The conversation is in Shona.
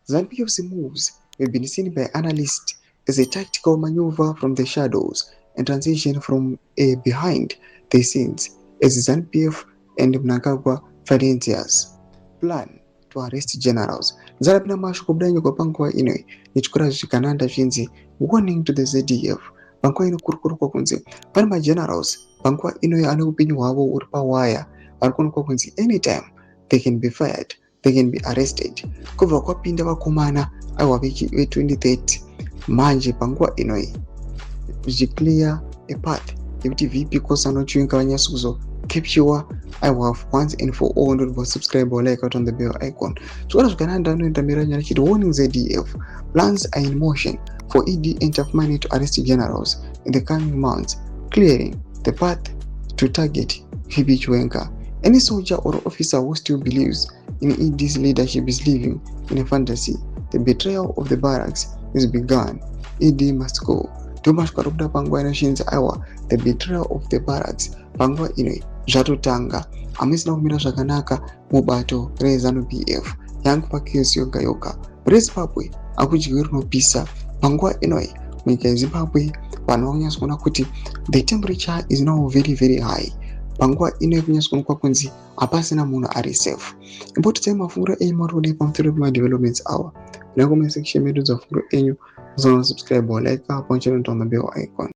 ZANU-PF's moves have been seen by analysts as a tactical maneuver from the shadows and transition from a behind the scenes as ZANU-PF and Mnangagwa Financiers plan to arrest generals. Zarapina mashu kubdanyo kwa panguwa inoi nichukura zvikananda zvinzi warning to the ZDF. Panguwa ino kurukuru kwa kunzi panama generals panguwa inoi ane upenyu hwavo uri pawaya varikuona kwa kunzi anytime they can be fired, they can be arrested. Kubva kwapinda vakomana aiwa ve2030 manje panguwa inoi zvichiclear a path yekuti VP Kosano Chiyunga vanyatso kuzocapture. I have once and for all not subscribe or like out on the bell icon. So what Canada warning ZDF plans are in motion for ED and money to arrest generals in the coming months, clearing the path to target VP Chiyunga. Any soldier or officer who still believes in ED's leadership is living in a fantasy. The betrayal of the barracks is begun. ED must go. Too much corrupta pangwa inashinza awa. The betrayal of the barracks pangwa inoi zvatotanga amisina kumira zvakanaka mubato reZANU-PF yangupakiso yoga yoga reZimbabwe akudyiwe rinopisa panguva inoi munyika yeZimbabwe. Vanhu vakunyatsoona kuti the temperature is now very very high. Panguva inoi kunyatsoonekwa kunzi hapasina munhu ari safe. Imbotidzai mafunguro enyu marikuda pamusoro pemadevelopments awa. Nako musection medu dzafunguro enyu, subscribe or like up on channel on the bell icon.